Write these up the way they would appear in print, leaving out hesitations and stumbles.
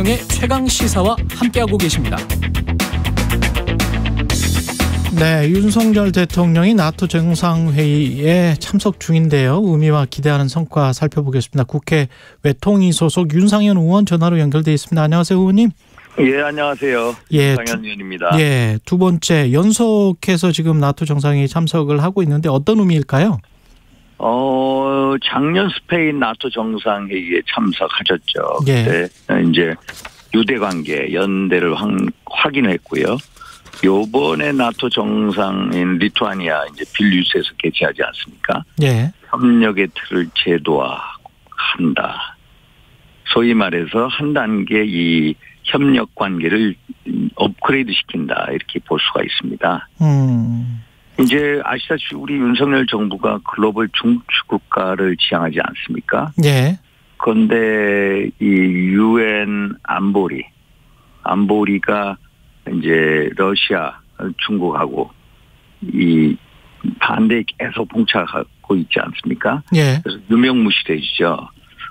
최경영의 최강시사와 함께하고 계십니다. 네, 윤석열 대통령이 나토 정상회의에 참석 중인데요. 의미와 기대하는 성과 살펴보겠습니다. 국회 외통위 소속 윤상현 의원 전화로 연결돼 있습니다. 안녕하세요, 의원님. 예, 안녕하세요. 예, 윤상현 의원입니다. 예, 두 번째 연속해서 지금 나토 정상회의 참석을 하고 있는데 어떤 의미일까요? 작년 스페인 나토 정상회의에 참석하셨죠. 예. 그때 이제 유대관계 연대를 확인했고요. 요번에 나토 정상인 리투아니아 이제 빌뉴스에서 개최하지 않습니까? 예. 협력의 틀을 제도화한다. 소위 말해서 한 단계 이 협력 관계를 업그레이드 시킨다 이렇게 볼 수가 있습니다. 이제 아시다시피 우리 윤석열 정부가 글로벌 중추국가를 지향하지 않습니까? 예. 그런데 이 UN 안보리가 이제 러시아, 중국하고 이 반대에 계속 봉착하고 있지 않습니까? 예. 그래서 유명무실해지죠.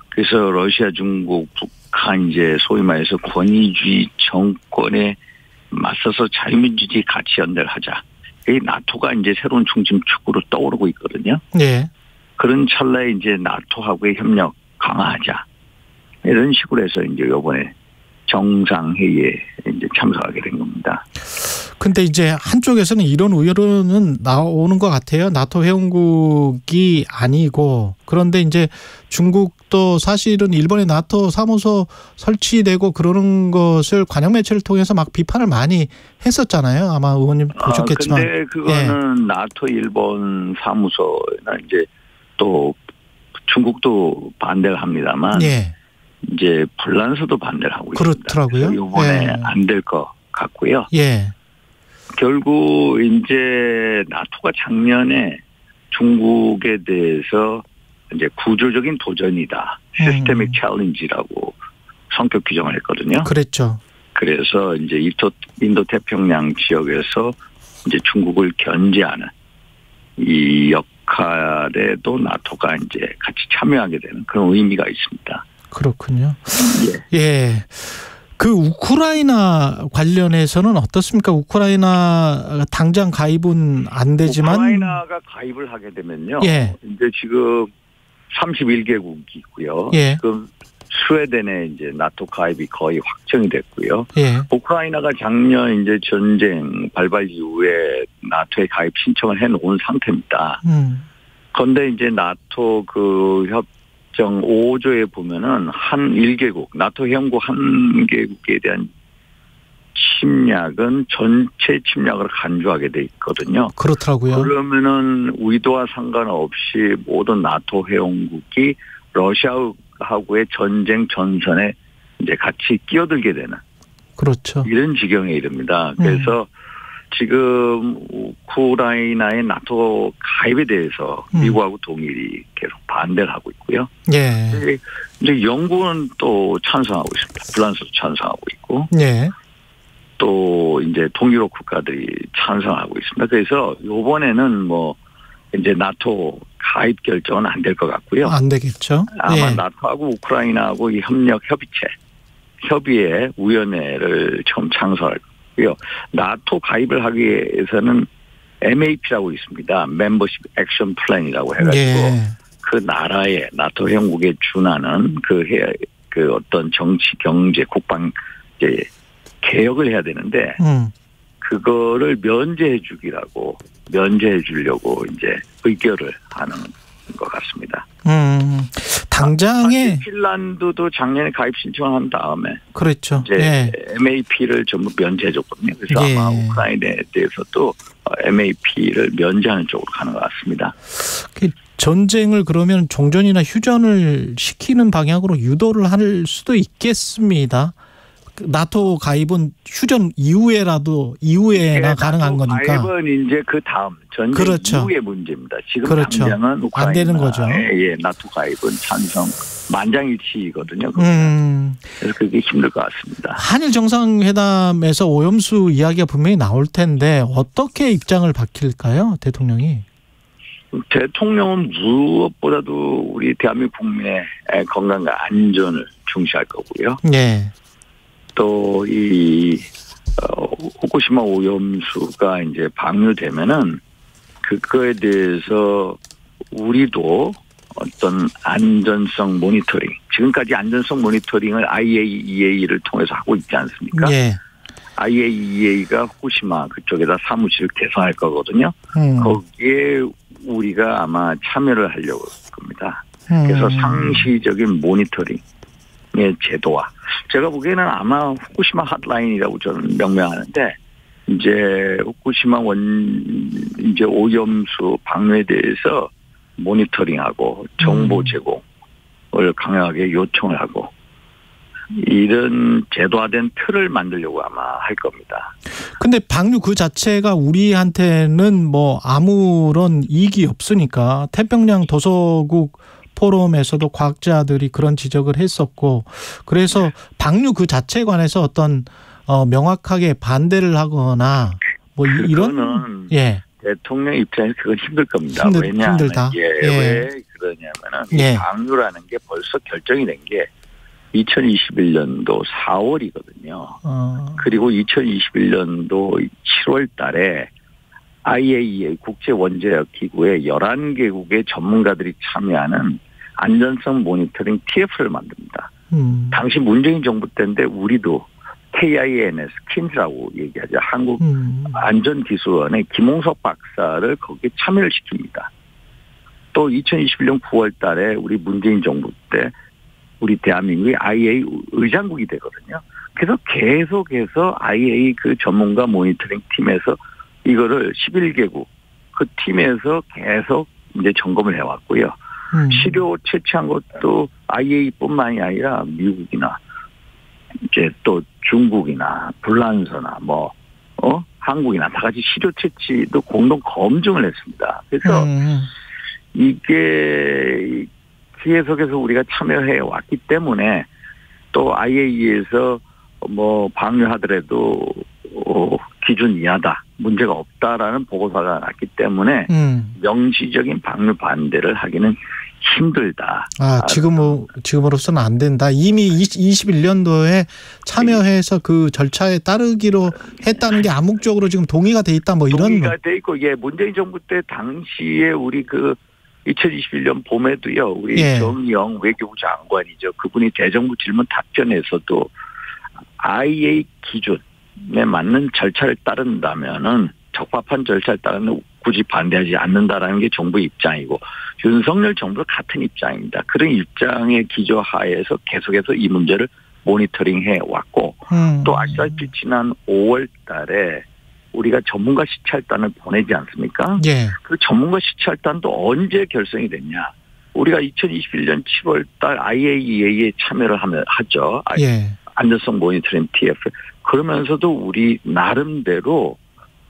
그래서 러시아, 중국, 북한 이제 소위 말해서 권위주의 정권에 맞서서 자유민주주의 가치 연대를 하자. 이 나토가 이제 새로운 중심축으로 떠오르고 있거든요. 예. 그런 찰나에 이제 나토하고의 협력 강화하자. 이런 식으로 해서 이제 이번에 정상회의에 이제 참석하게 된 겁니다. 근데 이제 한쪽에서는 이런 우려는 나오는 것 같아요. 나토 회원국이 아니고, 그런데 이제 중국도 사실은 일본의 나토 사무소 설치되고 그러는 것을 관영 매체를 통해서 막 비판을 많이 했었잖아요. 아마 의원님 보셨겠지만. 근데 그거는 예. 나토 일본 사무소나 이제 또 중국도 반대를 합니다만. 예. 이제 불란서도 반대를 하고 있습니다. 그렇더라고요. 이번에 예. 안 될 것 같고요. 예. 결국 이제 나토가 작년에 중국에 대해서 이제 구조적인 도전이다, 시스테믹 챌린지라고 성격 규정을 했거든요. 그랬죠. 그래서 이제 인도 태평양 지역에서 이제 중국을 견제하는 이 역할에도 나토가 이제 같이 참여하게 되는 그런 의미가 있습니다. 그렇군요. 예. 예. 그 우크라이나 관련해서는 어떻습니까? 우크라이나 당장 가입은 안 되지만. 우크라이나가 가입을 하게 되면요. 예. 이제 지금 31개국이 있고요. 예. 지금 스웨덴의 이제 나토 가입이 거의 확정이 됐고요. 예. 우크라이나가 작년 이제 전쟁 발발 이후에 나토에 가입 신청을 해놓은 상태입니다. 그런데 이제 나토 그 협정 5조에 보면은 한 1개국, 나토 회원국 한 개국에 대한 침략은 전체 침략을 간주하게 돼 있거든요. 그렇더라고요. 그러면은 의도와 상관없이 모든 나토 회원국이 러시아하고의 전쟁 전선에 이제 같이 끼어들게 되는. 그렇죠. 이런 지경에 이릅니다. 그래서 지금 우크라이나의 나토 가입에 대해서 미국하고 동일이 계속 반대를 하고 있고요. 예. 이제 영국은 또 찬성하고 있습니다. 프랑스도 찬성하고 있고. 예. 또 이제 동유럽 국가들이 찬성하고 있습니다. 그래서 이번에는 뭐 이제 나토 가입 결정은 안 될 것 같고요. 안 되겠죠. 아마 예. 나토하고 우크라이나하고 이 협의회 위원회를 처음 창설할 거고요. 나토 가입을 하기 위해서는 MAP라고 있습니다. 멤버십 액션 플랜이라고 해가지고 예. 그 나라의 나토 회원국에 준하는 그 어떤 정치, 경제, 국방 이제 개혁을 해야 되는데 그거를 면제해 주려고 이제 의결을 하는 것 같습니다. 당장에 핀란드도 작년에 가입 신청을 한 다음에 그렇죠. 이제 예. MAP를 전부 면제해 줬거든요. 그래서 예. 아마 우크라이나에 대해서도 MAP를 면제하는 쪽으로 가는 것 같습니다. 전쟁을 그러면 종전이나 휴전을 시키는 방향으로 유도를 할 수도 있겠습니다. 나토 가입은 휴전 이후에나 가능한 거니까. 가입은 이제 그 다음 전쟁 그렇죠. 이후의 문제입니다. 지금 그렇죠. 당장은 우크라이나 안 되는 거죠. 예, 나토 가입은 찬성 만장일치거든요. 그래서 그게 힘들 것 같습니다. 한일 정상회담에서 오염수 이야기가 분명히 나올 텐데 어떻게 입장을 밝힐까요, 대통령이? 대통령은 무엇보다도 우리 대한민국 국민의 건강과 안전을 중시할 거고요. 네. 또 이 후쿠시마 오염수가 이제 방류되면은 그거에 대해서 우리도 어떤 안전성 모니터링, 지금까지 안전성 모니터링을 IAEA를 통해서 하고 있지 않습니까? 예. IAEA가 후쿠시마 그쪽에다 사무실을 개설할 거거든요. 거기에 우리가 아마 참여를 하려고 할 겁니다. 그래서 상시적인 모니터링의 제도화. 제가 보기에는 아마 후쿠시마 핫라인이라고 저는 명명하는데, 이제 후쿠시마 이제 오염수 방류에 대해서 모니터링하고 정보 제공을 강하게 요청을 하고, 이런 제도화된 틀을 만들려고 아마 할 겁니다. 근데 방류 그 자체가 우리한테는 뭐 아무런 이익이 없으니까, 태평양 도서국 포럼에서도 과학자들이 그런 지적을 했었고, 그래서 방류 그 자체에 관해서 어떤 명확하게 반대를 하거나 뭐 이런, 예, 대통령 입장에서 그건 힘들 겁니다. 왜냐하면 힘들다. 왜 그러냐면은 이 방류라는 게 벌써 결정이 된 게 2021년도 4월이거든요. 그리고 2021년도 7월 달에 IAEA 국제원자력기구의 11개국의 전문가들이 참여하는 안전성 모니터링 TF를 만듭니다. 당시 문재인 정부 때인데 우리도 KINS, 킨즈라고 얘기하죠. 한국안전기술원의 김홍석 박사를 거기에 참여를 시킵니다. 또 2021년 9월 달에 우리 문재인 정부 때 우리 대한민국이 IAEA 의장국이 되거든요. 그래서 계속해서 IAEA 그 전문가 모니터링 팀에서 이거를 11개국 그 팀에서 계속 이제 점검을 해왔고요. 시료 채취한 것도 IAEA뿐만이 아니라 미국이나 이제 또 중국이나 불란서나 한국이나 다 같이 시료 채취도 공동 검증을 했습니다. 그래서 이게 계속해서 우리가 참여해 왔기 때문에 또 IAEA에서 방류하더라도 기준 이하다, 문제가 없다라는 보고서가 났기 때문에 명시적인 방류 반대를 하기는 힘들다. 지금으로서는 안 된다. 이미 21년도에 참여해서 그 절차에 따르기로 했다는 게 암묵적으로 지금 동의가 돼 있다. 이런. 동의가 돼 있고, 문재인 정부 때 당시에 우리 2021년 봄에도요, 우리 정의영 외교부 장관이죠. 그분이 대정부 질문 답변에서도 IAEA 기준에 맞는 절차를 따른다면은 적합한 절차를 따르면 굳이 반대하지 않는다라는 게 정부의 입장이고, 윤석열 정부도 같은 입장입니다. 그런 입장의 기조하에서 계속해서 이 문제를 모니터링해 왔고, 또 아시다시피 지난 5월 달에 우리가 전문가 시찰단을 보내지 않습니까? 예. 그 전문가 시찰단도 언제 결성이 됐냐? 우리가 2021년 7월 달 IAEA에 참여를 하죠. 예. 안전성 모니터링 TF. 그러면서도 우리 나름대로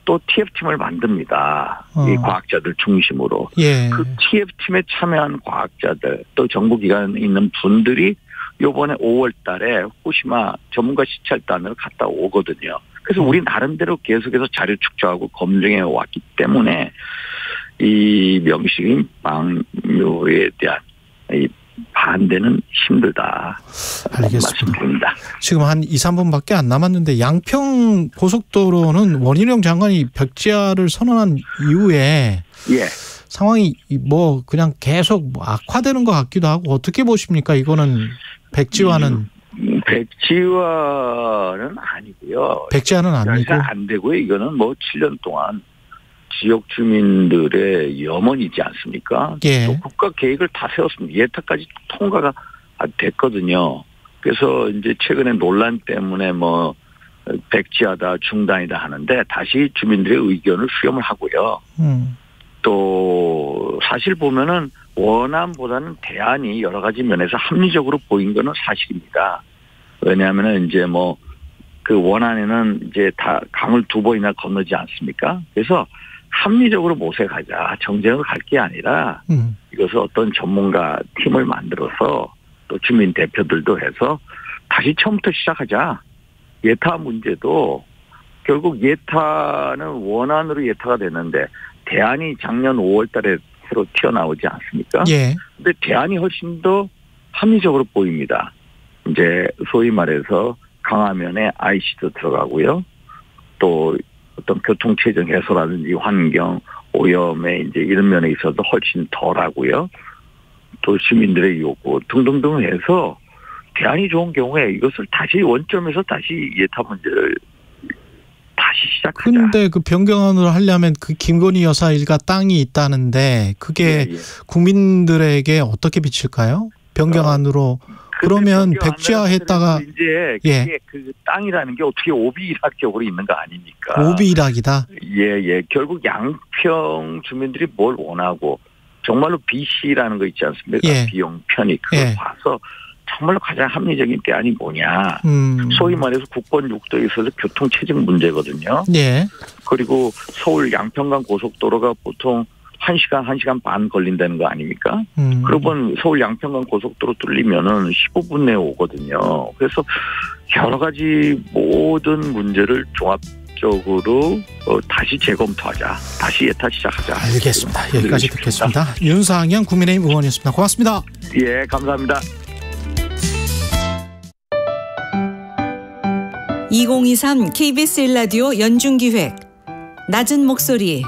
또 TF팀을 만듭니다. 이 과학자들 중심으로. 예. 그 TF팀에 참여한 과학자들, 또 정부기관에 있는 분들이 요번에 5월 달에 후쿠시마 전문가 시찰단을 갔다 오거든요. 그래서 우리 나름대로 계속해서 자료 축적하고 검증해 왔기 때문에 이 명식인 방류에 대한 이 반대는 힘들다. 알겠습니다. 지금 한 2, 3분밖에 안 남았는데, 양평 고속도로는 원희룡 장관이 백지화를 선언한 이후에 상황이 그냥 계속 악화되는 것 같기도 하고, 어떻게 보십니까? 이거는 백지화는. 백지화는 아니고요. 백지화는 아니고. 안 되고요. 이거는 7년 동안 지역 주민들의 염원이지 않습니까? 예. 또 국가 계획을 다 세웠습니다. 예타까지 통과가 됐거든요. 그래서 이제 최근에 논란 때문에 백지하다, 중단이다 하는데 다시 주민들의 의견을 수렴을 하고요. 또 사실 보면은 원안보다는 대안이 여러 가지 면에서 합리적으로 보인 거는 사실입니다. 왜냐하면은 이제 그 원안에는 이제 다 강을 2번이나 건너지 않습니까? 그래서 합리적으로 모색하자. 정쟁을 갈 게 아니라 이것을 어떤 전문가 팀을 만들어서 또 주민 대표들도 해서 다시 처음부터 시작하자. 예타 문제도 결국 예타는 원안으로 예타가 됐는데 대안이 작년 5월 달에 새로 튀어나오지 않습니까? 예. 근데 대안이 훨씬 더 합리적으로 보입니다. 이제 소위 말해서 강화면에 IC도 들어가고요. 또 어떤 교통체증 해소라든지 환경 오염에 이제 이런 면에 있어서 훨씬 덜하고요. 또 시민들의 요구 등등등 해서 대안이 좋은 경우에 이것을 다시 원점에서 다시 예타 문제를 다시 시작하자. 근데 그 변경안으로 하려면 그 김건희 여사 일가 땅이 있다는데 그게 국민들에게 어떻게 비칠까요? 변경안으로 그러면 백지화했다가 이제 그게 그 땅이라는 게 어떻게 오비일학적으로 있는 거 아닙니까? 오비일학이다. 예. 결국 양평 주민들이 뭘 원하고 정말로 BC라는 거 있지 않습니까? 비용 편익 그걸 봐서 정말로 가장 합리적인 대안이 뭐냐. 소위 말해서 국본 6도에 있어서 교통체증 문제거든요. 그리고 서울 양평간 고속도로가 보통 1시간 반 걸린다는 거 아닙니까? 그러면 서울 양평간 고속도로 뚫리면은 15분 내에 오거든요. 그래서 여러 가지 모든 문제를 종합적으로 다시 재검토하자. 다시 예타 시작하자. 알겠습니다. 여기까지 듣겠습니다. 윤상현 국민의힘 의원이었습니다. 고맙습니다. 예, 감사합니다. 2023 KBS 1라디오 연중기획 낮은 목소리